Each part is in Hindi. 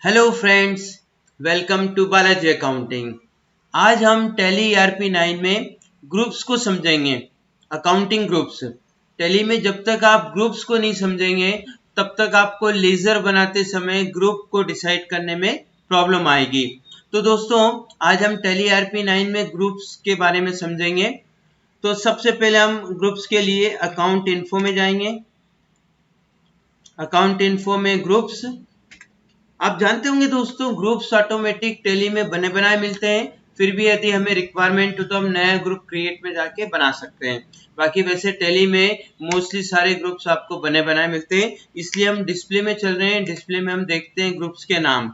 Hello friends, welcome to Balaji accounting. आज हम टैली ईआरपी 9 में ग्रुप्स को समझेंगे। अकाउंटिंग ग्रुप्स टैली में जब तक आप ग्रुप्स को नहीं समझेंगे तब तक आपको लेजर बनाते समय ग्रुप को डिसाइड करने में प्रॉब्लम आएगी। तो दोस्तों, आज हम टैली ईआरपी 9 में ग्रुप्स के बारे में समझेंगे। तो सबसे पहले हम ग्रुप्स के लिए अकाउंट इन्फो में जाएंगे। अकाउंट इन्फो में ग्रुप्स, आप जानते होंगे दोस्तों, ग्रुप्स ऑटोमेटिक टैली में बने बनाए मिलते हैं। फिर भी यदि हमें रिक्वायरमेंट हो तो हम नया ग्रुप क्रिएट में जाके बना सकते हैं। बाकी वैसे टैली में मोस्टली सारे ग्रुप्स आपको बने बनाए मिलते हैं। इसलिए हम डिस्प्ले में चल रहे हैं। डिस्प्ले में हम देखते हैं ग्रुप्स के नाम।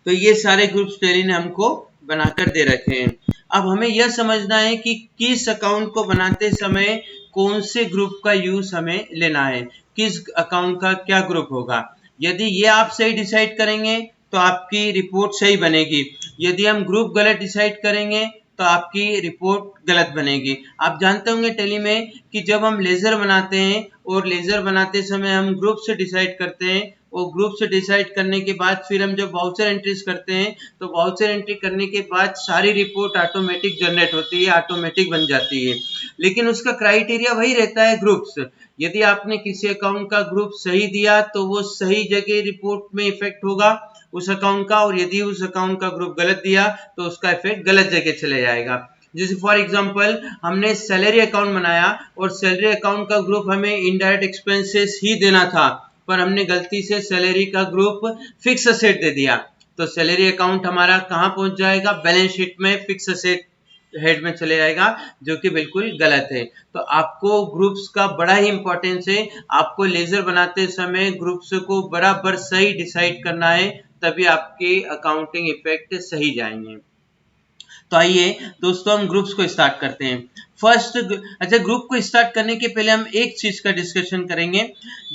तो ये सारे ग्रुप्स टैली ने हमको बनाकर दे रखे हैं। अब हमें यह समझना है कि किस अकाउंट को बनाते समय कौन से ग्रुप का यूज हमें लेना है, किस अकाउंट का क्या ग्रुप होगा। यदि ये आप सही डिसाइड करेंगे तो आपकी रिपोर्ट सही बनेगी। यदि हम ग्रुप गलत डिसाइड करेंगे तो आपकी रिपोर्ट गलत बनेगी। आप जानते होंगे टैली में कि जब हम लेजर बनाते हैं और लेजर बनाते समय हम ग्रुप से डिसाइड करते हैं और ग्रुप से डिसाइड करने के बाद फिर हम जब वाउचर एंट्रीज करते हैं तो वाउचर एंट्री करने के बाद सारी रिपोर्ट ऑटोमेटिक जनरेट होती है, ऑटोमेटिक बन जाती है। लेकिन उसका क्राइटेरिया वही रहता है, ग्रुप्स। यदि आपने किसी अकाउंट का ग्रुप सही दिया तो वो सही जगह रिपोर्ट में इफेक्ट होगा उस अकाउंट का, और यदि उस अकाउंट का ग्रुप गलत दिया तो उसका इफेक्ट गलत जगह चले जाएगा। जैसे फॉर एग्जांपल, हमने सैलरी अकाउंट बनाया और सैलरी अकाउंट का ग्रुप हमें इनडायरेक्ट एक्सपेंसेस ही देना था, पर हमने गलती से सैलरी का ग्रुप फिक्स असेट दे दिया। तो सैलरी अकाउंट हमारा कहां पहुंच जाएगा? बैलेंस शीट में फिक्स असेट हेड में चले जाएगा, जो कि बिल्कुल गलत है। तो आपको ग्रुप्स का बड़ा ही इंपॉर्टेंस है। आपको लेजर बनाते समय ग्रुप्स को बराबर सही डिसाइड करना है, तभी आपके अकाउंटिंग इफेक्ट सही जाएंगे। तो आइए दोस्तों, हम ग्रुप्स को स्टार्ट करते हैं। अच्छा, ग्रुप को स्टार्ट करने के पहले हम एक चीज का डिस्कशन करेंगे।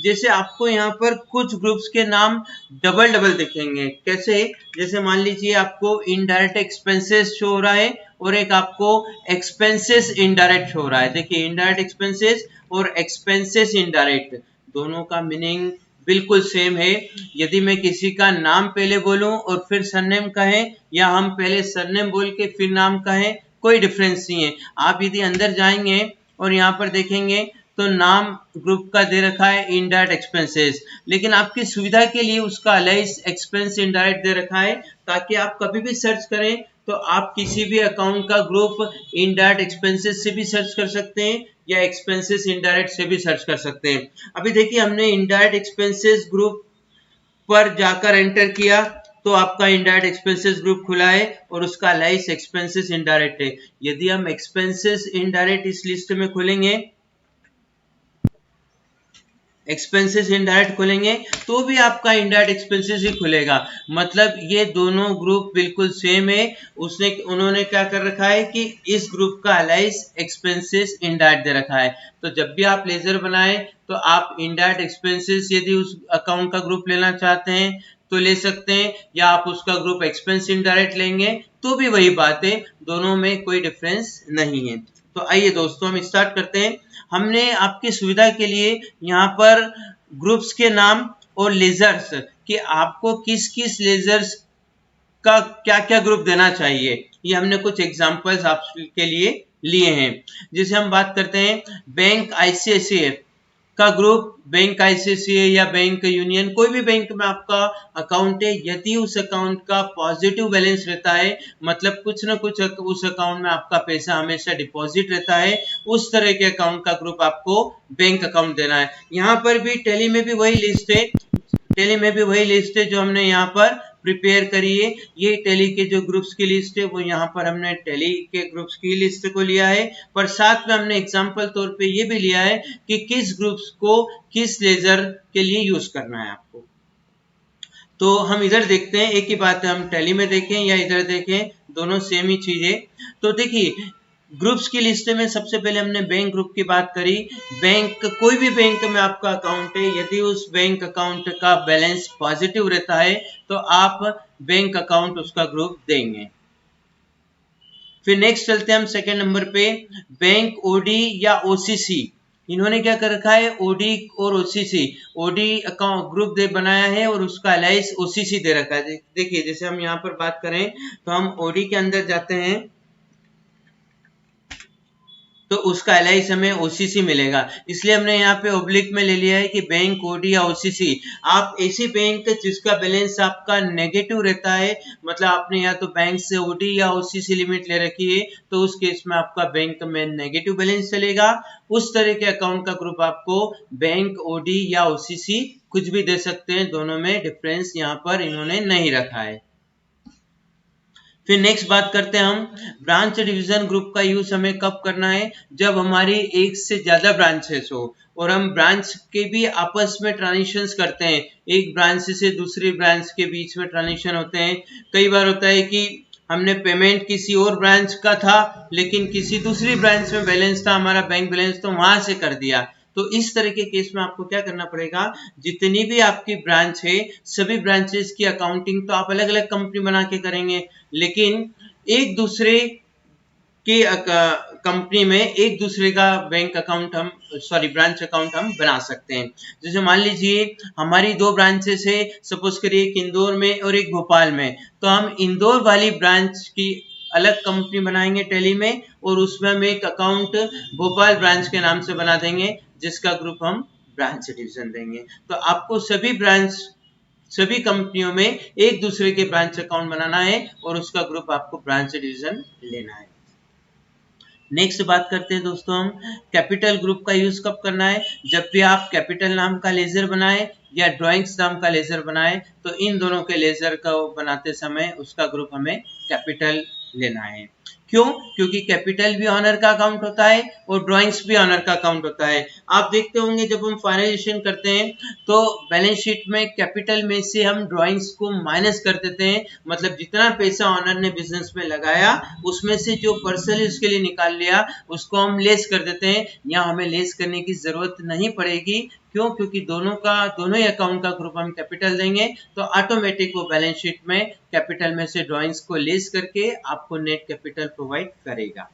जैसे आपको यहाँ पर कुछ ग्रुप्स के नाम डबल डबल दिखेंगे। कैसे? जैसे मान लीजिए आपको इनडायरेक्ट एक्सपेंसेस शो हो रहा है और एक आपको एक्सपेंसेस इनडायरेक्ट शो हो रहा है। देखिए, इनडायरेक्ट एक्सपेंसेस और एक्सपेंसेस इनडायरेक्ट दोनों का मीनिंग बिल्कुल सेम है। यदि मैं किसी का नाम पहले बोलूं और फिर सरनेम कहें, या हम पहले सरनेम बोल के फिर नाम कहें, कोई डिफरेंस नहीं है। आप यदि अंदर जाएंगे और यहाँ पर देखेंगे तो नाम ग्रुप का दे रखा है इनडायरेक्ट एक्सपेंसेस, लेकिन आपकी सुविधा के लिए उसका अलग एक्सपेंस इनडायरेक्ट दे रखा है, ताकि आप कभी भी सर्च करें तो आप किसी भी अकाउंट का ग्रुप इनडायरेक्ट एक्सपेंसेस से भी सर्च कर सकते हैं या एक्सपेंसेस इनडायरेक्ट से भी सर्च कर सकते हैं। अभी देखिए, हमने इनडायरेक्ट एक्सपेंसेस ग्रुप पर जाकर एंटर किया तो आपका इनडायरेक्ट एक्सपेंसेस ग्रुप खुला है और उसका लाइस एक्सपेंसेस इनडायरेक्ट है। यदि हम एक्सपेंसेस इनडायरेक्ट इस लिस्ट में खोलेंगे, एक्सपेंसेस इनडायरेक्ट खोलेंगे, तो भी आपका इनडायरेक्ट एक्सपेंसेस ही खुलेगा। मतलब ये दोनों ग्रुप बिल्कुल सेम है। उन्होंने क्या कर रखा है कि इस ग्रुप का अलाइस एक्सपेंसेस इनडायरेक्ट दे रखा है। तो जब भी आप लेजर बनाए तो आप इनडायरेक्ट एक्सपेंसेस यदि उस अकाउंट का ग्रुप लेना चाहते हैं तो ले सकते हैं, या आप उसका ग्रुप एक्सपेंस इनडायरेक्ट लेंगे तो भी वही बात है। दोनों में कोई डिफरेंस नहीं है। तो आइए दोस्तों, हम स्टार्ट करते हैं। हमने आपकी सुविधा के लिए यहाँ पर ग्रुप्स के नाम और लेजर्स कि आपको किस किस लेजर्स का क्या क्या ग्रुप देना चाहिए, ये हमने कुछ एग्जांपल्स आपके लिए लिए हैं। जैसे हम बात करते हैं बैंक आईसीआईसीआई का ग्रुप, बैंक आईसीआईसीआई या बैंक यूनियन, कोई भी बैंक में आपका अकाउंट है, यदि उस अकाउंट का पॉजिटिव बैलेंस रहता है, मतलब कुछ ना कुछ उस अकाउंट में आपका पैसा हमेशा डिपॉजिट रहता है, उस तरह के अकाउंट का ग्रुप आपको बैंक अकाउंट देना है। यहाँ पर भी टैली में भी वही लिस्ट है। टैली में भी वही लिस्ट है जो हमने यहाँ पर प्रिपेयर करी है। ये टैली के जो ग्रुप्स की लिस्ट है वो यहाँ पर हमने टैली के ग्रुप्स की लिस्ट को लिया है, पर साथ में हमने एग्जांपल तौर पे ये भी लिया है कि किस ग्रुप्स को किस लेजर के लिए यूज करना है आपको। तो हम इधर देखते हैं, एक ही बात है, हम टैली में देखें या इधर देखें, दोनों सेम ही चीज है। तो देखिए, ग्रुप्स की लिस्ट में सबसे पहले हमने बैंक ग्रुप की बात करी। बैंक, कोई भी बैंक में आपका अकाउंट है, यदि उस बैंक अकाउंट का बैलेंस पॉजिटिव रहता है तो आप बैंक अकाउंट उसका ग्रुप देंगे। फिर नेक्स्ट चलते हैं हम सेकंड नंबर पे, बैंक ओडी या ओसीसी, इन्होंने क्या कर रखा है, ओडी और ओसीसी, ओडी अकाउंट ग्रुप दे बनाया है और उसका एलाइस ओसीसी दे रखा है। देखिए जैसे हम यहाँ पर बात करें तो हम ओडी के अंदर जाते हैं तो उसका एलआईसी हमें ओसीसी मिलेगा, इसलिए हमने यहाँ पे ओब्लिक में ले लिया है कि बैंक, ओडी या ओसीसी। आप ऐसी बैंक जिसका बैलेंस आपका नेगेटिव रहता है, मतलब आपने या तो बैंक से ओडी या ओसीसी लिमिट ले रखी है, तो उस केस में आपका बैंक में नेगेटिव बैलेंस चलेगा। उस तरह के अकाउंट का ग्रुप आपको बैंक, ओडी या ओसीसी कुछ भी दे सकते हैं, दोनों में डिफरेंस यहाँ पर इन्होंने नहीं रखा है। फिर नेक्स्ट बात करते हैं हम ब्रांच डिवीजन ग्रुप का यूज हमें कब करना है, जब हमारी एक से ज्यादा ब्रांचेस हो और हम ब्रांच के भी आपस में ट्रांजिशंस करते हैं, एक ब्रांच से दूसरी ब्रांच के बीच में ट्रांजिशन होते हैं। कई बार होता है कि हमने पेमेंट किसी और ब्रांच का था लेकिन किसी दूसरी ब्रांच में बैलेंस था, हमारा बैंक बैलेंस, तो वहां से कर दिया। तो इस तरह के केस में आपको क्या करना पड़ेगा, जितनी भी आपकी ब्रांच है सभी ब्रांचेस की अकाउंटिंग तो आप अलग अलग कंपनी बना के करेंगे, लेकिन एक दूसरे के कंपनी में एक दूसरे का बैंक अकाउंट हम ब्रांच अकाउंट हम बना सकते हैं। जैसे मान लीजिए हमारी दो ब्रांचेस है, सपोज करिए एक इंदौर में और एक भोपाल में, तो हम इंदौर वाली ब्रांच की अलग कंपनी बनाएंगे टैली में और उसमें हम एक अकाउंट भोपाल ब्रांच के नाम से बना देंगे जिसका ग्रुप हम ब्रांच डिवीजन देंगे। तो आपको सभी कंपनियों में एक दूसरे के ब्रांच अकाउंट बनाना है और उसका ग्रुप आपको ब्रांच डिवीजन लेना है। नेक्स्ट बात करते हैं दोस्तों हम कैपिटल ग्रुप का यूज कब करना है, जब भी आप कैपिटल नाम का लेजर बनाए या ड्राइंग्स नाम का लेजर बनाए तो इन दोनों के लेजर को बनाते समय उसका ग्रुप हमें कैपिटल लेना है। क्यों? क्योंकि कैपिटल भी ऑनर का अकाउंट होता है और ड्राइंग्स भी ऑनर का अकाउंट होता है। आप देखते होंगे जब हम फाइनलाइजेशन करते हैं तो बैलेंस शीट में कैपिटल में से हम ड्राइंग्स को माइनस कर देते हैं, मतलब जितना पैसा ऑनर ने बिजनेस में लगाया उसमें से जो पर्सनली उसके लिए निकाल लिया उसको हम लेस कर देते हैं। यहाँ हमें लेस करने की जरूरत नहीं पड़ेगी। क्यों? क्योंकि दोनों ही अकाउंट का ग्रुप हम कैपिटल देंगे तो ऑटोमेटिक वो बैलेंस शीट में कैपिटल में से ड्राइंग्स को लेस करके आपको नेट कैपिटल प्रोवाइड करेगा।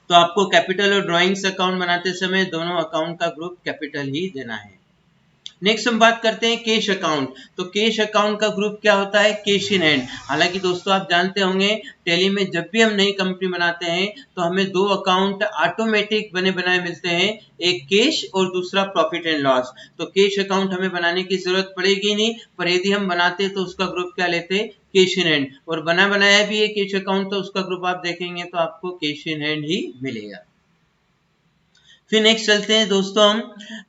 तो आपको कैपिटल और ड्राइंग्स अकाउंट बनाते समय दोनों अकाउंट का ग्रुप कैपिटल ही देना है। नेक्स्ट हम बात करते हैं कैश अकाउंट। तो कैश अकाउंट का ग्रुप क्या होता है, कैश इन हैंड। हालांकि दोस्तों आप जानते होंगे टैली में जब भी हम नई कंपनी बनाते हैं तो हमें दो अकाउंट ऑटोमेटिक बने बनाए मिलते हैं, एक कैश और दूसरा प्रॉफिट एंड लॉस। तो कैश अकाउंट हमें बनाने की जरूरत पड़ेगी नहीं, पर यदि हम बनाते तो उसका ग्रुप क्या लेते, कैश इन हैंड। और बना बनाया भी है कैश अकाउंट तो उसका ग्रुप आप देखेंगे तो आपको कैश इन हैंड ही मिलेगा। फिर नेक्स्ट चलते हैं दोस्तों हम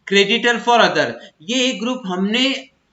क्रेडिटर फॉर अदर। ये एक ग्रुप हमने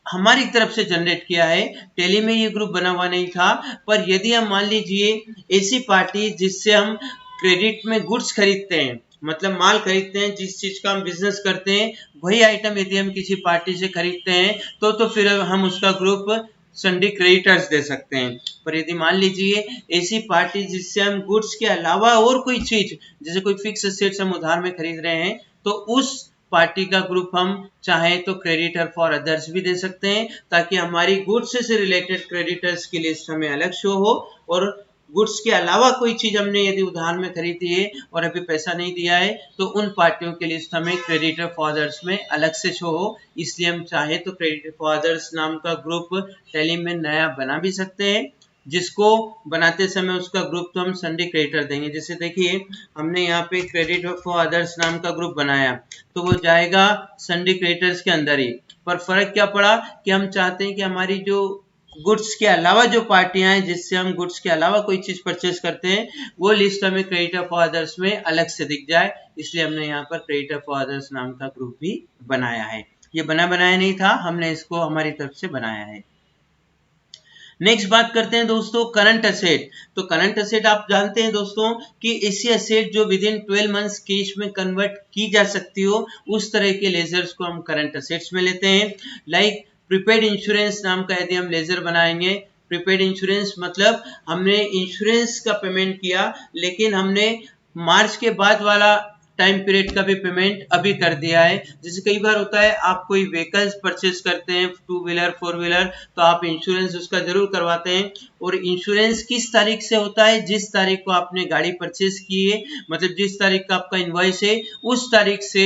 हमारी तरफ से जनरेट किया है, टैली में ये ग्रुप बना हुआ नहीं था। पर यदि हम मान लीजिए ऐसी पार्टी जिससे हम क्रेडिट में गुड्स खरीदते हैं, मतलब माल खरीदते हैं, जिस चीज का हम बिजनेस करते हैं वही आइटम यदि हम किसी पार्टी से खरीदते हैं तो फिर हम उसका ग्रुप सन्डी क्रेडिटर्स दे सकते हैं। पर यदि मान लीजिए ऐसी पार्टी जिससे हम गुड्स के अलावा और कोई चीज जैसे कोई फिक्स एसेट्स हम उधार में खरीद रहे हैं तो उस पार्टी का ग्रुप हम चाहें तो क्रेडिटर फॉर अदर्स भी दे सकते हैं, ताकि हमारी गुड्स से रिलेटेड क्रेडिटर्स की लिस्ट हमें अलग शो हो और गुड्स के अलावा कोई चीज हमने यदि उधार में खरीदी है और अभी पैसा नहीं दिया है तो उन पार्टियों की लिस्ट हमें क्रेडिटर फॉर अदर्स में अलग से शो हो। इसलिए हम चाहे तो क्रेडिटर फॉर अदर्स नाम का ग्रुप टैली में नया बना भी सकते हैं, जिसको बनाते समय उसका ग्रुप तो हम सन्डी क्रेडिटर देंगे। जैसे देखिए हमने यहाँ पे क्रेडिटर फॉर अदर्स नाम का ग्रुप बनाया तो वो जाएगा सन्डी क्रेडिटर्स के अंदर ही। पर फर्क क्या पड़ा कि हम चाहते हैं कि हमारी जो गुड्स के अलावा जो पार्टियां हैं जिससे हम गुड्स के अलावा कोई चीज परचेस करते हैं वो लिस्ट हमें क्रेडिटर फॉर अदर्स में अलग से दिख जाए, इसलिए हमने यहाँ पर क्रेडिटर फॉर अदर्स नाम का ग्रुप भी बनाया है। ये बनाया नहीं था, हमने इसको हमारी तरफ से बनाया है। नेक्स्ट बात करते हैं दोस्तों करंट असेट। तो करंट असेट आप जानते हैं दोस्तों कि ऐसी असेट जो विद इन 12 मंथ्स कैश में कन्वर्ट की जा सकती हो, उस तरह के लेजर्स को हम करंट असेट्स में लेते हैं। लाइक प्रीपेड इंश्योरेंस नाम का यदि हम लेजर बनाएंगे, प्रीपेड इंश्योरेंस मतलब हमने इंश्योरेंस का पेमेंट किया लेकिन हमने मार्च के बाद वाला टाइम पीरियड का भी पेमेंट अभी कर दिया है। जैसे कई बार होता है आप कोई व्हीकल्स परचेस करते हैं, 2 व्हीलर 4 व्हीलर, तो आप इंश्योरेंस उसका जरूर करवाते हैं। और इंश्योरेंस किस तारीख से होता है? जिस तारीख को आपने गाड़ी परचेस की है, मतलब जिस तारीख का आपका इनवॉइस है उस तारीख से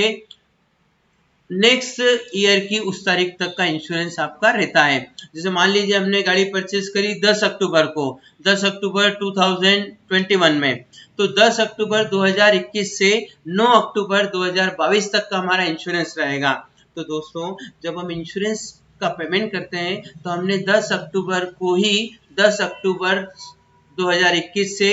नेक्स्ट ईयर की उस तारीख तक का इंश्योरेंस आपका रहता है। जैसे मान लीजिए हमने गाड़ी परचेस करी 10 अक्टूबर को, 10 अक्टूबर 2021 में, तो 10 अक्टूबर 2021 से 9 अक्टूबर 2022 तक का हमारा इंश्योरेंस रहेगा। तो दोस्तों जब हम इंश्योरेंस का पेमेंट करते हैं तो हमने 10 अक्टूबर को ही 10 अक्टूबर 2021 से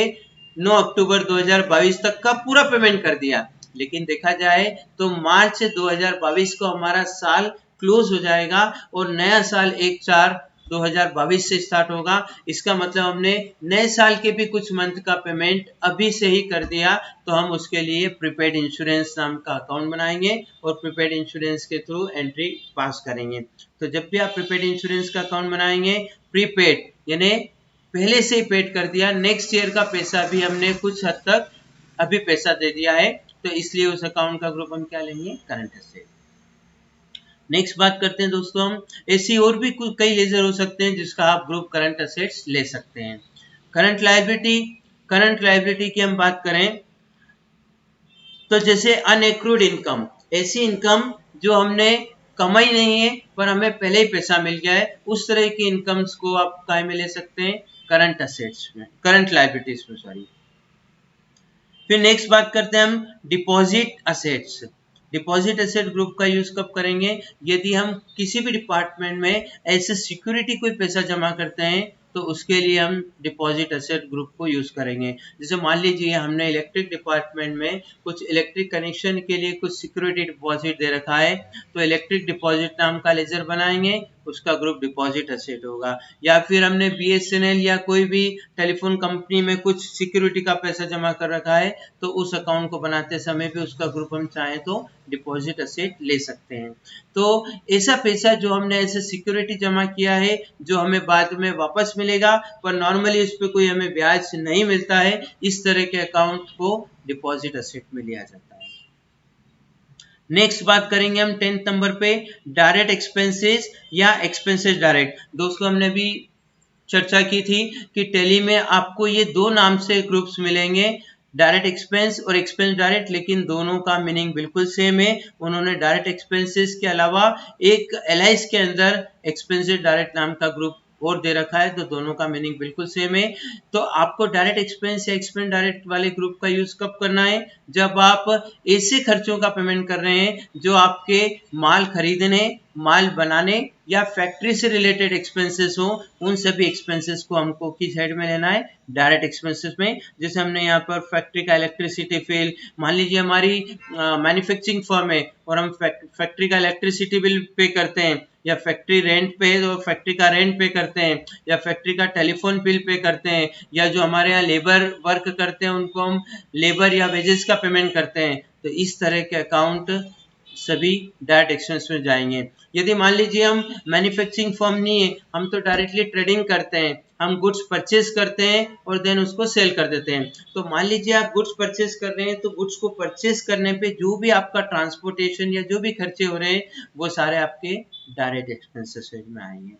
9 अक्टूबर 2022 तक का पूरा पेमेंट कर दिया। लेकिन देखा जाए तो मार्च 2022 को हमारा साल क्लोज हो जाएगा और नया साल 1/4/2022 से स्टार्ट होगा। इसका मतलब हमने नए साल के भी कुछ मंथ का पेमेंट अभी से ही कर दिया, तो हम उसके लिए प्रीपेड इंश्योरेंस नाम का अकाउंट बनाएंगे और प्रीपेड इंश्योरेंस के थ्रू एंट्री पास करेंगे। तो जब भी आप प्रीपेड इंश्योरेंस का अकाउंट बनाएंगे, प्रीपेड यानी पहले से ही पेड कर दिया, नेक्स्ट ईयर का पैसा भी हमने कुछ हद तक अभी पैसा दे दिया है, तो इसलिए उस अकाउंट का ग्रुप हम क्या लेंगे? Current asset. नेक्स्ट बात करते हैं दोस्तों हम, ऐसी और भी कुछ कई लेजर हो सकते हैं जिसका आप ग्रुप करंट एसेट्स ले सकते हैं। करंट लायबिलिटी की हम बात करें तो जैसे अनएक्रूड इनकम, ऐसी इनकम जो हमने कमाई नहीं है पर हमें पहले ही पैसा मिल गया है, उस तरह की इनकम्स को आप काय में ले सकते हैं? करंट एसेट्स में, करंट लायबिलिटीज में, सॉरी। फिर नेक्स्ट बात करते हैं हम deposit assets. Deposit asset group का यूज कब करेंगे? यदि हम किसी भी डिपार्टमेंट में ऐसे सिक्योरिटी कोई पैसा जमा करते हैं तो उसके लिए हम डिपॉजिट एसेट ग्रुप को यूज करेंगे। जैसे मान लीजिए हमने इलेक्ट्रिक डिपार्टमेंट में कुछ इलेक्ट्रिक कनेक्शन के लिए कुछ सिक्योरिटी डिपॉजिट दे रखा है, तो इलेक्ट्रिक डिपॉजिट नाम का लेजर बनाएंगे, उसका ग्रुप डिपॉजिट एसेट होगा। या फिर हमने बीएसएनएल या कोई भी टेलीफोन कंपनी में कुछ सिक्योरिटी का पैसा जमा कर रखा है, तो उस अकाउंट को बनाते समय भी उसका ग्रुप हम चाहें तो डिपॉजिट एसेट ले सकते हैं। तो ऐसा पैसा जो हमने ऐसे सिक्योरिटी जमा किया है जो हमें बाद में वापस मिलेगा, पर नॉर्मली इस पे कोई हमें ब्याज नहीं मिलता है, इस तरह के अकाउंट को डिपॉजिट एसेट में लिया जाता है। नेक्स्ट बात करेंगे हम 10th नंबर पे, डायरेक्ट एक्सपेंसेस या एक्सपेंसेस डायरेक्ट। दोस्तों हमने भी चर्चा की थी कि टैली में आपको ये दो नाम से ग्रुप्स मिलेंगे, डायरेक्ट एक्सपेंस और एक्सपेंस डायरेक्ट, लेकिन दोनों का मीनिंग बिल्कुल सेम है। उन्होंने डायरेक्ट एक्सपेंसेस के अलावा एक एलाइज के अंदर एक्सपेंसेस डायरेक्ट नाम का ग्रुप और दे रखा है, तो दोनों का मीनिंग बिल्कुल सेम है। तो आपको डायरेक्ट एक्सपेंस या एक्सपेंस डायरेक्ट वाले ग्रुप का यूज कब करना है? जब आप ऐसे खर्चों का पेमेंट कर रहे हैं जो आपके माल खरीदने, माल बनाने या फैक्ट्री से रिलेटेड एक्सपेंसेस हो, उन सभी एक्सपेंसेस को हमको किस हेड में लेना है? डायरेक्ट एक्सपेंसेस में। जैसे हमने यहाँ पर फैक्ट्री का इलेक्ट्रिसिटी बिल, मान लीजिए हमारी मैन्युफैक्चरिंग फर्म है और हम फैक्ट्री का इलेक्ट्रिसिटी बिल पे करते हैं, या फैक्ट्री रेंट पे है तो फैक्ट्री का रेंट पे करते हैं, या फैक्ट्री का टेलीफोन बिल पे करते हैं, या जो हमारे यहाँ लेबर वर्क करते हैं उनको हम लेबर या वेजेस का पेमेंट करते हैं, तो इस तरह के अकाउंट सभी डायरेक्ट एक्सपेंस में जाएंगे। यदि मान लीजिए हम मैन्युफैक्चरिंग फर्म नहीं है, हम तो डायरेक्टली ट्रेडिंग करते हैं, हम गुड्स परचेज करते हैं और देन उसको सेल कर देते हैं। तो मान लीजिए आप गुड्स परचेज कर रहे हैं, तो गुड्स को परचेज करने पे जो भी आपका ट्रांसपोर्टेशन या जो भी खर्चे हो रहे हैं वो सारे आपके डायरेक्ट एक्सपेंसेस में आएंगे।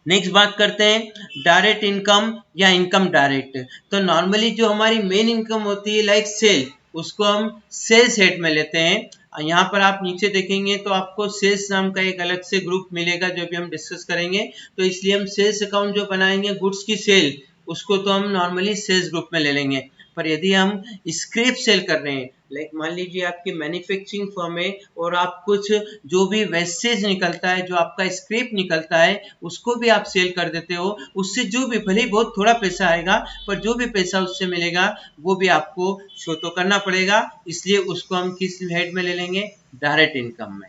नेक्स्ट बात करते हैं डायरेक्ट इनकम या इनकम डायरेक्ट। तो नॉर्मली जो हमारी मेन इनकम होती है लाइक सेल, उसको हम सेल्स हेड में लेते हैं। यहाँ पर आप नीचे देखेंगे तो आपको सेल्स नाम का एक अलग से ग्रुप मिलेगा जो भी हम डिस्कस करेंगे, तो इसलिए हम सेल्स अकाउंट जो बनाएंगे गुड्स की सेल, उसको तो हम नॉर्मली सेल्स ग्रुप में ले लेंगे। पर यदि हम स्क्रैप सेल कर रहे हैं, लाइक मान लीजिए आपकी मैन्युफैक्चरिंग फर्म है और आप कुछ जो भी वेस्टेज निकलता है, जो आपका स्क्रैप निकलता है, उसको भी आप सेल कर देते हो, उससे जो भी भले ही बहुत थोड़ा पैसा आएगा पर जो भी पैसा उससे मिलेगा वो भी आपको शो तो करना पड़ेगा, इसलिए उसको हम किस हेड में ले लेंगे? डायरेक्ट इनकम में।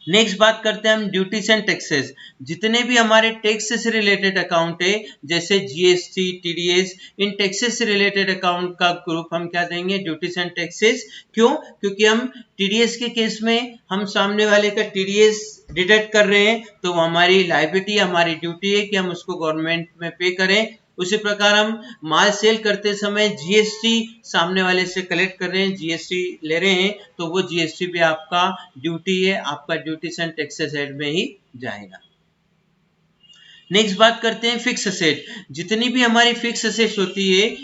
नेक्स्ट बात करते हैं हम ड्यूटीज एंड टैक्सेस। जितने भी हमारे टैक्स से रिलेटेड अकाउंट है जैसे जीएसटी, टीडीएस, इन टैक्सेस से रिलेटेड अकाउंट का ग्रुप हम क्या देंगे? Duties and taxes. क्यों? क्योंकि हम टीडीएस के केस में हम सामने वाले का टीडीएस डिडक्ट कर रहे हैं, तो हमारी लायबिलिटी, हमारी ड्यूटी है कि हम उसको गवर्नमेंट में पे करें, उसी प्रकार हम माल सेल करते समय जीएसटी सामने वाले से कलेक्ट कर रहे हैं, जीएसटी ले रहे हैं, तो वो जीएसटी भी आपका ड्यूटी है, आपका ड्यूटीज एंड टैक्सेस हेड में ही जाएगा। नेक्स्ट बात करते हैं फिक्स असेट। जितनी भी हमारी फिक्स असेट्स होती है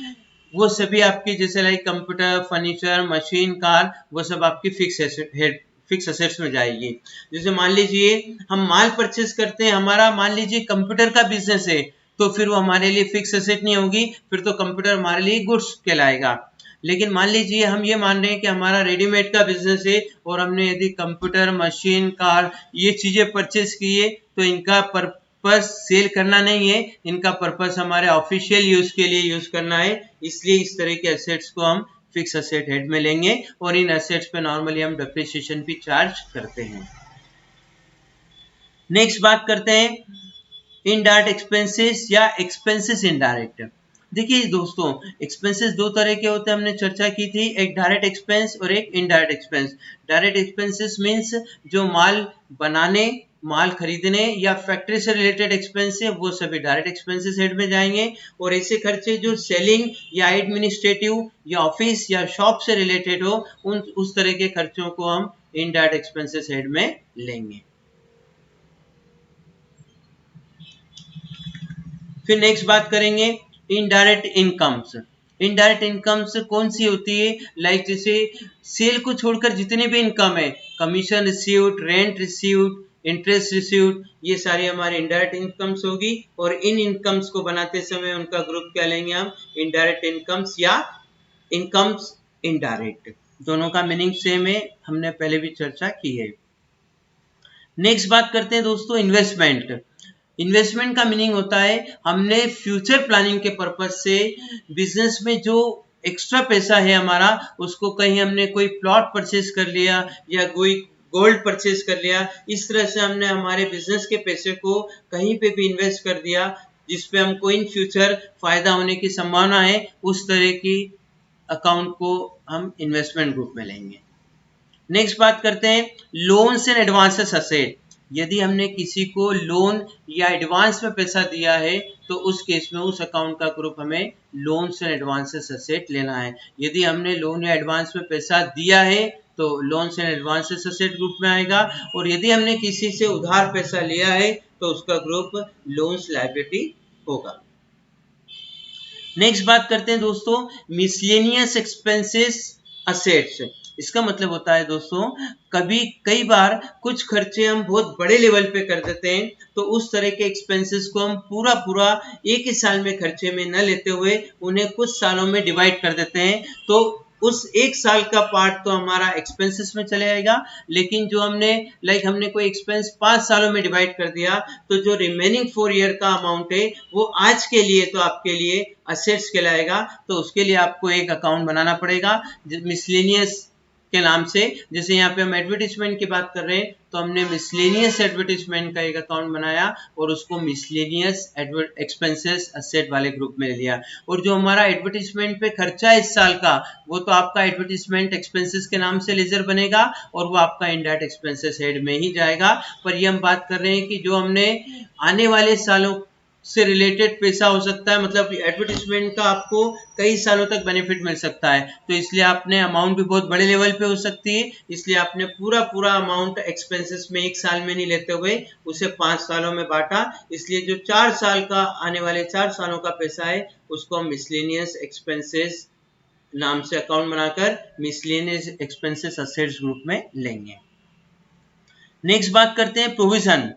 वो सभी आपकी, जैसे like computer, furniture, machine, car, वो सब आपकी फिक्स असेट्स में जाएगी। जैसे मान लीजिए हम माल परचेस करते हैं, हमारा मान लीजिए कंप्यूटर का बिजनेस है, तो फिर वो हमारे लिए फिक्स असेट नहीं होगी, फिर तो कंप्यूटर हमारे लिए गुड्स कहलाएगा। लेकिन मान लीजिए हम ये मान रहे हैं कि हमारा रेडीमेड का बिजनेस है और हमने यदि कंप्यूटर, मशीन, कार ये चीजें परचेस की है, तो इनका पर्पस सेल करना नहीं है, इनका पर्पस हमारे ऑफिशियल यूज के लिए यूज करना है, इसलिए इस तरह के एसेट्स को हम फिक्स एसेट हेड में लेंगे और इन एसेट्स पे नॉर्मली हम डेप्रिसिएशन भी चार्ज करते हैं। नेक्स्ट बात करते हैं इनडायरेक्ट एक्सपेंसेस या एक्सपेंसेस इनडायरेक्ट। देखिए दोस्तों, एक्सपेंसेस दो तरह के होते हैं, हमने चर्चा की थी, एक डायरेक्ट एक्सपेंस और एक indirect expense. Direct expenses means जो माल बनाने, माल खरीदने या फैक्ट्री से रिलेटेड एक्सपेंस है वो सभी डायरेक्ट एक्सपेंसेस हेड में जाएंगे, और ऐसे खर्चे जो सेलिंग या एडमिनिस्ट्रेटिव या ऑफिस या शॉप से रिलेटेड हो उस तरह के खर्चों को हम इनडायरेक्ट एक्सपेंसेस हेड में लेंगे। फिर नेक्स्ट बात करेंगे इनडायरेक्ट इनकम्स। इनडायरेक्ट इनकम्स कौन सी होती है, लाइक जैसे सेल को छोड़कर जितने भी इनकम है, commission received, rent received, interest received, ये सारी हमारी इनडायरेक्ट इनकम्स होगी। और इन इनकम्स को बनाते समय उनका ग्रुप क्या लेंगे हम, इनडायरेक्ट इनकम्स या इनकम्स इनडायरेक्ट। दोनों का मीनिंग सेम है, हमने पहले भी चर्चा की है। नेक्स्ट बात करते हैं दोस्तों इन्वेस्टमेंट। इन्वेस्टमेंट का मीनिंग होता है हमने फ्यूचर प्लानिंग के पर्पज से बिजनेस में जो एक्स्ट्रा पैसा है हमारा, उसको कहीं हमने कोई प्लॉट परचेज कर लिया या कोई गोल्ड परचेज कर लिया, इस तरह से हमने हमारे बिजनेस के पैसे को कहीं पे भी इन्वेस्ट कर दिया जिसपे हमको इन फ्यूचर फायदा होने की संभावना है, उस तरह की अकाउंट को हम इन्वेस्टमेंट ग्रुप में लेंगे। नेक्स्ट बात करते हैं लोन्स एंड एडवांसेस असेट। यदि हमने किसी को लोन या एडवांस में पैसा दिया है तो उस केस में उस अकाउंट का ग्रुप हमें लोन्स एंड एडवांसेस असेट लेना है। यदि हमने लोन या एडवांस में पैसा दिया है तो loans and advances asset group में आएगा, और यदि हमने किसी से उधार पैसा लिया है तो उसका ग्रुप लोन्स लायबिलिटी होगा। नेक्स्ट बात करते हैं दोस्तों मिसलेनियस एक्सपेंसेस असेट्स। इसका मतलब होता है दोस्तों, कई बार कुछ खर्चे हम बहुत बड़े लेवल पे कर देते हैं, तो उस तरह के एक्सपेंसेस को हम पूरा एक ही साल में खर्चे में न लेते हुए उन्हें कुछ सालों में डिवाइड कर देते हैं, तो उस एक साल का पार्ट तो हमारा एक्सपेंसेस में चले आएगा, लेकिन जो हमने कोई एक्सपेंस 5 सालों में डिवाइड कर दिया, तो जो रिमेनिंग 4 ईयर का अमाउंट है वो आज के लिए तो आपके लिए असेट्स कहलाएगा, तो उसके लिए आपको एक अकाउंट बनाना पड़ेगा मिसलेनियस के नाम से। जैसे यहाँ पे हम एडवर्टीजमेंट की बात कर रहे हैं, तो हमने मिसलेनियस एडवर्टीजमेंट का एक अकाउंट बनाया और उसको मिसलेनियस एक्सपेंसेस असेट वाले ग्रुप में लिया। और जो हमारा एडवर्टीजमेंट पे खर्चा है इस साल का, वो तो आपका एडवर्टीजमेंट एक्सपेंसेस के नाम से लेजर बनेगा और वो आपका इनडायरेक्ट एक्सपेंसेस हेड में ही जाएगा। पर ये हम बात कर रहे हैं कि जो हमने आने वाले सालों से रिलेटेड पैसा हो सकता है, मतलब एडवर्टीजमेंट का आपको कई सालों तक बेनिफिट मिल सकता है, तो इसलिए आपने अमाउंट भी बहुत बड़े लेवल पे हो सकती है, इसलिए आपने पूरा अमाउंट एक्सपेंसेस में एक साल में नहीं लेते हुए उसे 5 सालों में बांटा। इसलिए जो 4 साल का आने वाले 4 सालों का पैसा है उसको हम मिसलेनियस एक्सपेंसेस नाम से अकाउंट बनाकर मिसलेनियस एक्सपेंसेस असेट्स ग्रुप में लेंगे। नेक्स्ट बात करते हैं प्रोविजन।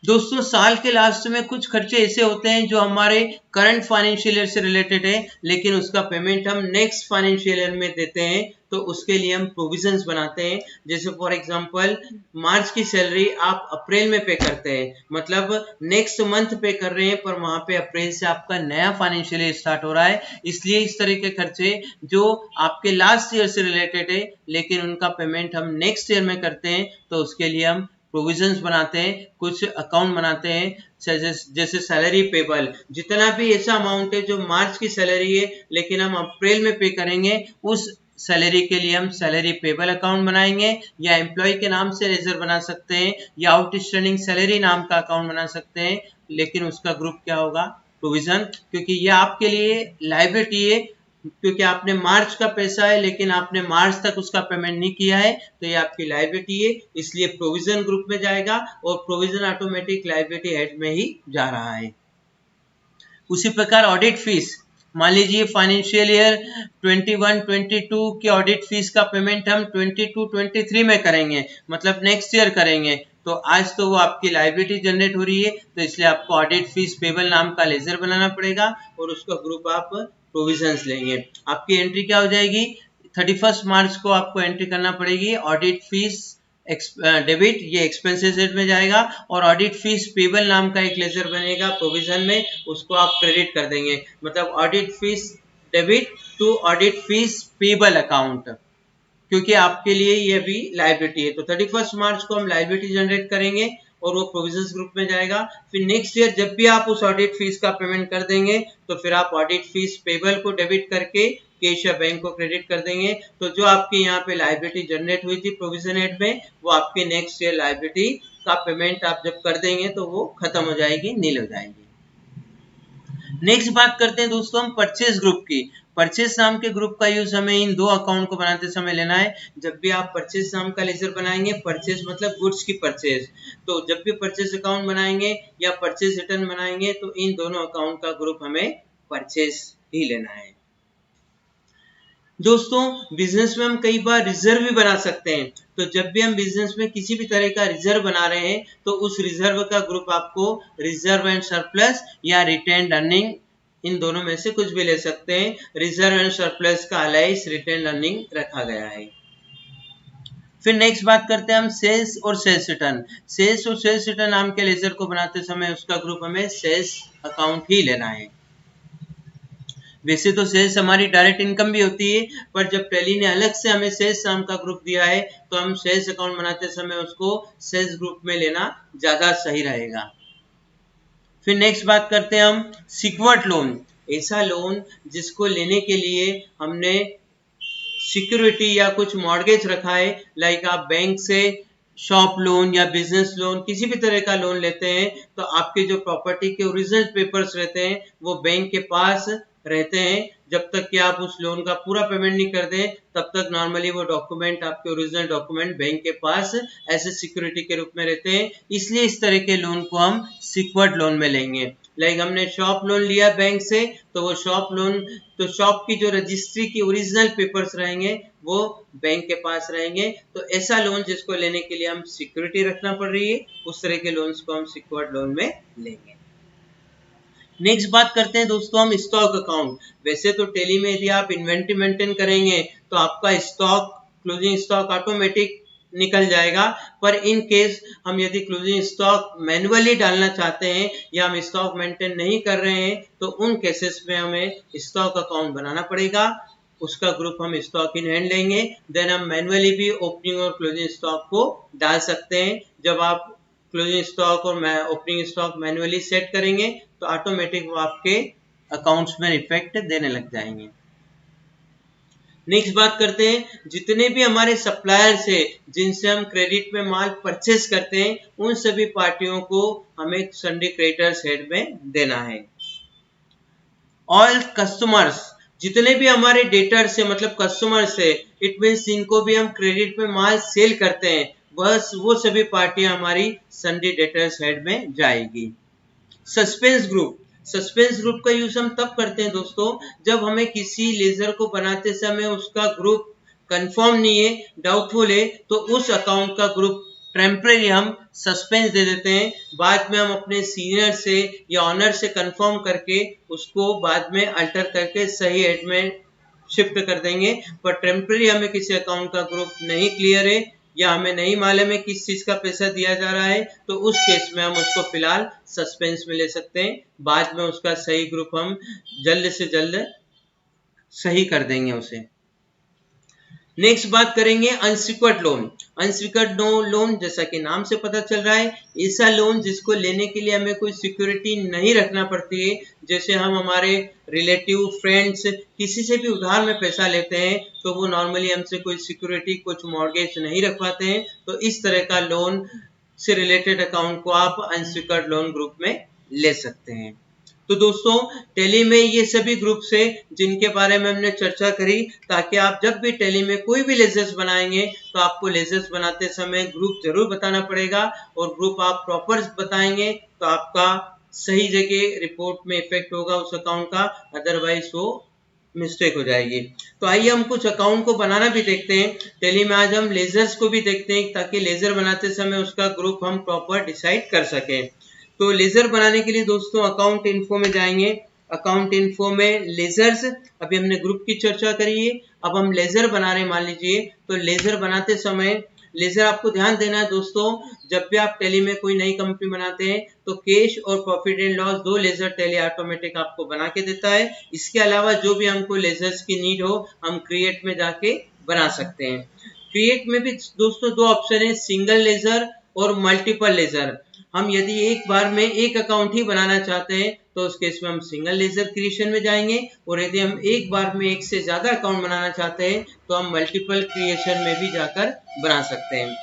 दोस्तों साल के लास्ट में कुछ खर्चे ऐसे होते हैं जो हमारे करंट फाइनेंशियल ईयर से रिलेटेड है, लेकिन उसका पेमेंट हम नेक्स्ट फाइनेंशियल ईयर में देते हैं, तो उसके लिए हम प्रोविजंस बनाते हैं। जैसे फॉर एग्जांपल मार्च की सैलरी आप अप्रैल में पे करते हैं, मतलब नेक्स्ट मंथ पे कर रहे हैं, पर वहां पे अप्रैल से आपका नया फाइनेंशियल ईयर स्टार्ट हो रहा है, इसलिए इस तरह के खर्चे जो आपके लास्ट ईयर से रिलेटेड है लेकिन उनका पेमेंट हम नेक्स्ट ईयर में करते हैं, तो उसके लिए हम प्रोविजंस बनाते हैं, कुछ अकाउंट बनाते हैं। जैसे सैलरी पेबल, जितना भी ऐसा अमाउंट है जो मार्च की सैलरी है लेकिन हम अप्रैल में पे करेंगे, उस सैलरी के लिए हम सैलरी पेबल अकाउंट बनाएंगे, या एम्प्लॉय के नाम से लेजर बना सकते हैं, या आउटस्टैंडिंग सैलरी नाम का अकाउंट बना सकते हैं, लेकिन उसका ग्रुप क्या होगा, प्रोविजन, क्योंकि ये आपके लिए लायबिलिटी है, क्योंकि आपने मार्च का पैसा है लेकिन आपने मार्च तक उसका पेमेंट नहीं किया है, तो ये आपकी लायबिलिटी है, इसलिए प्रोविजन ग्रुप में जाएगा और प्रोविजन ऑटोमेटिक लायबिलिटी हेड में ही जा रहा है। उसी प्रकार ऑडिट फीस, मान लीजिए फाइनेंशियल ईयर 21-22 की ऑडिट फीस का पेमेंट हम 22-23 में करेंगे, मतलब नेक्स्ट ईयर करेंगे, तो आज तो वो आपकी लायबिलिटी जनरेट हो रही है, तो इसलिए आपको ऑडिट फीस पेबल नाम का लेजर बनाना पड़ेगा और उसका ग्रुप आप प्रोविजंस लेंगे। आपकी एंट्री क्या हो जाएगी, 31 मार्च को आपको एंट्री करना पड़ेगी, ऑडिट फीस डेबिट, ये एक्सपेंसेस हेड में जाएगा, और ऑडिट फीस पेबल नाम का एक लेजर बनेगा प्रोविजन में, उसको आप क्रेडिट कर देंगे, मतलब audit fees debit to audit fees payable account, क्योंकि आपके लिए ये भी लायबिलिटी है। तो 31 मार्च को हम लायबिलिटी जनरेट करेंगे और वो प्रोविजंस ग्रुप में जाएगा। फिर नेक्स्ट ईयर जब भी आप उस ऑडिट फीस का पेमेंट कर देंगे तो फिर आप ऑडिट फीस पेबल को डेबिट करके कैश या बैंक को क्रेडिट कर देंगे, तो जो आपके यहाँ पे लायबिलिटी जनरेट हुई थी प्रोविजन हेड में, वो आपके नेक्स्ट ईयर लायबिलिटी का पेमेंट आप जब कर देंगे तो वो खत्म हो जाएगी, नील हो जाएगी। नेक्स्ट बात करते हैं दोस्तों हम परचेज ग्रुप की। परचेज नाम के ग्रुप का यूज हमें इन दो अकाउंट को बनाते समय लेना है। जब भी आप परचेज नाम का लेजर बनाएंगे, परचेज मतलब गुड्स की परचेज, तो जब भी परचेज अकाउंट बनाएंगे या परचेज रिटर्न बनाएंगे तो इन दोनों अकाउंट का ग्रुप हमें परचेज ही लेना है। दोस्तों बिजनेस में हम कई बार रिजर्व भी बना सकते हैं, तो जब भी हम बिजनेस में किसी भी तरह का रिजर्व बना रहे हैं तो उस रिजर्व का ग्रुप आपको रिजर्व एंड सरप्लस या रिटेन्ड अर्निंग, इन दोनों में से कुछ भी ले सकते हैं। रिजर्व एंड सरप्लस का अलाइस रिटेन्ड अर्निंग रखा गया है। फिर नेक्स्ट बात करते हैं हम सेल्स और सेल्स रिटर्न। सेल्स और सेल्स रिटर्न नाम के लेजर को बनाते समय उसका ग्रुप हमें सेल्स अकाउंट ही लेना है। वैसे तो सेल्स हमारी डायरेक्ट इनकम भी होती है, पर जब टैली ने अलग से हमें सेल्स नाम का ग्रुप दिया है तो हम सेल्स अकाउंट बनाते समय उसको सेल्स ग्रुप में लेना ज्यादा सही रहेगा। फिर नेक्स्ट बात करते हैं हम सिक्योर्ड लोन। ऐसा लोन जिसको लेने के लिए हमने सिक्योरिटी या कुछ मॉर्गेज रखा है, लाइक आप बैंक से शॉप लोन या बिजनेस लोन किसी भी तरह का लोन लेते हैं तो आपके जो प्रॉपर्टी के ओरिजिनल पेपर्स रहते हैं वो बैंक के पास रहते हैं। जब तक कि आप उस लोन का पूरा पेमेंट नहीं कर दें तब तक नॉर्मली वो डॉक्यूमेंट, आपके ओरिजिनल डॉक्यूमेंट बैंक के पास ऐसे सिक्योरिटी के रूप में रहते हैं, इसलिए इस तरह के लोन को हम सिक्योर्ड लोन में लेंगे। लाइक हमने शॉप लोन लिया बैंक से, तो वो शॉप लोन, तो शॉप की जो रजिस्ट्री की ओरिजिनल पेपर्स रहेंगे वो बैंक के पास रहेंगे, तो ऐसा लोन जिसको लेने के लिए हम सिक्योरिटी रखना पड़ रही है उस तरह के लोन्स को हम सिक्योर्ड लोन में लेंगे। नेक्स्ट बात करते हैं दोस्तों हम स्टॉक अकाउंट। वैसे तो टैली में यदि आप इन्वेंट्री मेंटेन करेंगे तो आपका स्टॉक, क्लोजिंग स्टॉक ऑटोमेटिक निकल जाएगा, पर इन केस हम यदि क्लोजिंग स्टॉक मैन्युअली डालना चाहते हैं या हम स्टॉक मेंटेन नहीं कर रहे हैं तो उन केसेस में हमें स्टॉक अकाउंट बनाना पड़ेगा, उसका ग्रुप हम स्टॉक इन हैंड लेंगे। देन हम मैन्युअली भी ओपनिंग और क्लोजिंग स्टॉक को डाल सकते हैं। जब आप क्लोजिंग स्टॉक और ओपनिंग स्टॉक मैन्युअली सेट करेंगे तो ऑटोमेटिक वो आपके अकाउंट्स में इफेक्ट देने लग जाएंगे। नेक्स्ट बात करते हैं जितने भी हमारे सप्लायर्स है जिनसे हम क्रेडिट में माल परचेस करते हैं उन सभी पार्टियों को हमें सन्डी क्रेडिटर्स हेड में देना है। ऑल कस्टमर्स, जितने भी हमारे डेटर्स है मतलब कस्टमर्स है, इट मीन्स इनको भी हम क्रेडिट में माल सेल करते हैं, बस वो सभी पार्टियां हमारी सन्डी डेटर्स हेड में जाएगी। सस्पेंस ग्रुप, सस्पेंस ग्रुप का यूज हम तब करते हैं दोस्तों जब हमें किसी लेजर को बनाते समय उसका ग्रुप कंफर्म नहीं है, डाउटफुल है, तो उस अकाउंट का ग्रुप टेम्परेरी हम सस्पेंस दे देते हैं। बाद में हम अपने सीनियर से या ऑनर से कंफर्म करके उसको बाद में अल्टर करके सही हेड में शिफ्ट कर देंगे, पर टेम्परेरी हमें किसी अकाउंट का ग्रुप नहीं क्लियर है या हमें नहीं मालूम है किस चीज का पैसा दिया जा रहा है, तो उस केस में हम उसको फिलहाल सस्पेंस में ले सकते हैं। बाद में उसका सही ग्रुप हम जल्द से जल्द सही कर देंगे उसे। नेक्स्ट बात करेंगे अनसिक्योर्ड लोन। अनसिक्योर्ड लोन जैसा कि नाम से पता चल रहा है ऐसा लोन जिसको लेने के लिए हमें कोई सिक्योरिटी नहीं रखना पड़ती है। जैसे हम हमारे रिलेटिव, फ्रेंड्स किसी से भी उधार में पैसा लेते हैं तो वो नॉर्मली हमसे कोई सिक्योरिटी, कुछ मॉर्गेज नहीं रखवाते हैं, तो इस तरह का लोन से रिलेटेड अकाउंट को आप अनसिक्योर्ड लोन ग्रुप में ले सकते हैं। तो दोस्तों टैली में ये सभी ग्रुप्स है जिनके बारे में हमने चर्चा करी, ताकि आप जब भी टैली में कोई भी लेजर्स बनाएंगे तो आपको लेजर्स बनाते समय ग्रुप जरूर बताना पड़ेगा, और ग्रुप आप प्रॉपर बताएंगे तो आपका सही जगह रिपोर्ट में इफेक्ट होगा उस अकाउंट का, अदरवाइज वो मिस्टेक हो जाएगी। तो आइए हम कुछ अकाउंट को बनाना भी देखते हैं टैली में। आज हम लेजर्स को भी देखते हैं ताकि लेजर बनाते समय उसका ग्रुप हम प्रॉपर डिसाइड कर सकें। तो लेजर बनाने के लिए दोस्तों अकाउंट इन्फो में जाएंगे। अकाउंट इन्फो में लेजर्स, अभी हमने ग्रुप की चर्चा करी है, अब हम लेजर बना रहे हैं मान लीजिए। तो लेजर बनाते समय लेजर आपको ध्यान देना है दोस्तों, जब भी आप टैली में कोई नई कंपनी बनाते हैं तो कैश और profit and loss 2 ledger Tally automatic आपको बना के देता है। इसके अलावा जो भी हमको लेजर्स की नीड हो हम क्रिएट में जाके बना सकते हैं। क्रिएट में भी दोस्तों 2 ऑप्शन है, सिंगल लेजर और मल्टीपल लेजर। हम यदि एक बार में एक अकाउंट ही बनाना चाहते हैं तो उस केस में हम सिंगल लेजर क्रिएशन में जाएंगे, और यदि हम एक बार में एक से ज्यादा अकाउंट बनाना चाहते हैं तो हम मल्टीपल क्रिएशन में भी जाकर बना सकते हैं।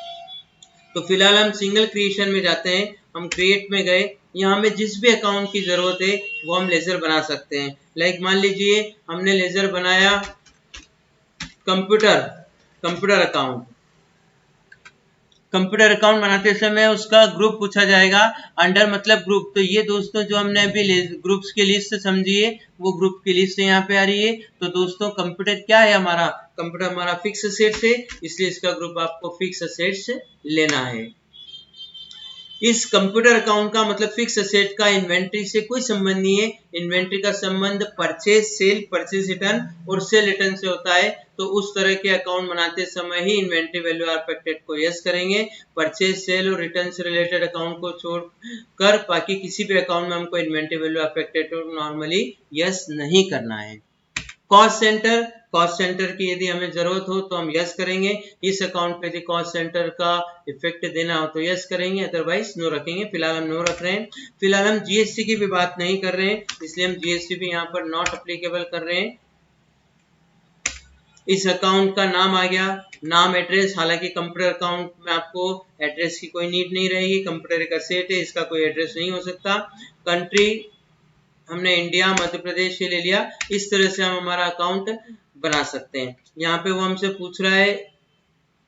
तो फिलहाल हम सिंगल क्रिएशन में जाते हैं। हम क्रिएट में गए, यहाँ हमें जिस भी अकाउंट की जरूरत है वो हम लेजर बना सकते हैं। लाइक मान लीजिए हमने लेजर बनाया कंप्यूटर अकाउंट। कंप्यूटर अकाउंट बनाते समय उसका ग्रुप पूछा जाएगा, अंडर मतलब ग्रुप। तो ये दोस्तों जो हमने अभी ग्रुप्स की लिस्ट समझिए, वो ग्रुप की लिस्ट यहाँ पे आ रही है। तो दोस्तों कंप्यूटर क्या है हमारा, कंप्यूटर हमारा फिक्स असेट्स है, इसलिए इसका ग्रुप आपको फिक्स असेट्स लेना है। इस कंप्यूटर अकाउंट का मतलब फिक्स असेट का इन्वेंट्री से कोई संबंध नहीं है। इन्वेंट्री का संबंध परचेज सेल, परचेज रिटर्न और सेल रिटर्न से होता है। तो उस तरह के अकाउंट बनाते समय ही इन्वेंट्री वैल्यू अफेक्टेड को यस करेंगे। परचेज सेल और रिटर्न से रिलेटेड अकाउंट को छोड़कर बाकी किसी भी अकाउंट में हमको इन्वेंट्री वैल्यू अफेक्टेड को नॉर्मली यस नहीं करना है। कॉस्ट सेंटर की यदि हमें जरूरत हो तो हम यस करेंगे। इस अकाउंट पे यदि कॉस्ट सेंटर का इफेक्ट देना हो तो यस करेंगे, अदरवाइज नो रखेंगे। फिलहाल हम नो रख रहे हैं। फिलहाल हम जीएसटी की भी बात नहीं कर रहे हैं, इसलिए हम जीएसटी भी यहाँ पर नॉट अप्लीकेबल कर रहे हैं। इस अकाउंट का नाम आ गया, नाम एड्रेस। हालांकि कंप्यूटर अकाउंट में आपको एड्रेस की कोई नीड नहीं रहेगी, कंप्यूटर का सेट है, इसका कोई एड्रेस नहीं हो सकता। कंट्री हमने इंडिया मध्य प्रदेश से ले लिया। इस तरह से हम हमारा अकाउंट बना सकते हैं। यहाँ पे वो हमसे पूछ रहा है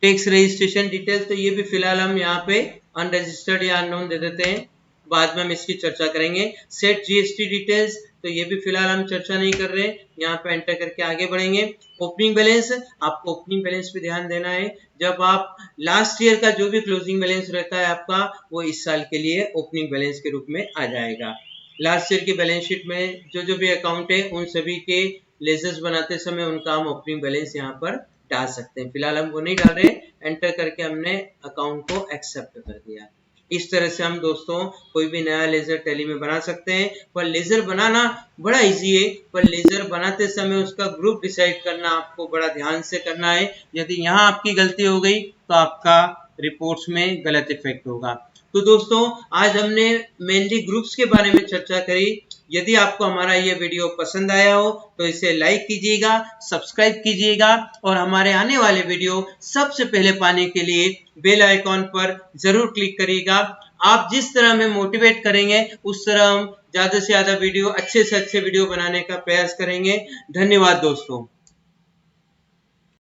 टैक्स रजिस्ट्रेशन डिटेल्स, तो ये भी फिलहाल हम यहाँ पे अनरजिस्टर्ड या अननोन दे देते हैं, बाद में हम इसकी चर्चा करेंगे। सेट जीएसटी डिटेल्स, तो ये भी फिलहाल हम चर्चा नहीं कर रहे हैं, यहाँ पे एंटर करके आगे बढ़ेंगे। ओपनिंग बैलेंस, आपको ओपनिंग बैलेंस पे ध्यान देना है। जब आप लास्ट ईयर का जो भी क्लोजिंग बैलेंस रहता है आपका, वो इस साल के लिए ओपनिंग बैलेंस के रूप में आ जाएगा। लास्ट ईयर की बैलेंस शीट में जो भी अकाउंट है उन सभी के लेजर्स बनाते समय उनका हम ओपनिंग बैलेंस यहाँ पर डाल सकते हैं। फिलहाल हम वो नहीं डाल रहे, एंटर करके हमने अकाउंट को एक्सेप्ट कर दिया। इस तरह से हम दोस्तों कोई भी नया लेजर टैली में बना सकते हैं। पर लेजर बनाना बड़ा इजी है, पर लेजर बनाते समय उसका ग्रुप डिसाइड करना आपको बड़ा ध्यान से करना है। यदि यहाँ आपकी गलती हो गई तो आपका रिपोर्ट्स में गलत इफेक्ट होगा। तो दोस्तों आज हमने मेनली ग्रुप्स के बारे में चर्चा करी। यदि आपको हमारा ये वीडियो पसंद आया हो तो इसे लाइक कीजिएगा, सब्सक्राइब कीजिएगा, और हमारे आने वाले वीडियो सबसे पहले पाने के लिए बेल आइकॉन पर जरूर क्लिक करिएगा। आप जिस तरह हमें मोटिवेट करेंगे उस तरह हम ज्यादा से ज्यादा वीडियो, अच्छे से अच्छे वीडियो बनाने का प्रयास करेंगे। धन्यवाद दोस्तों।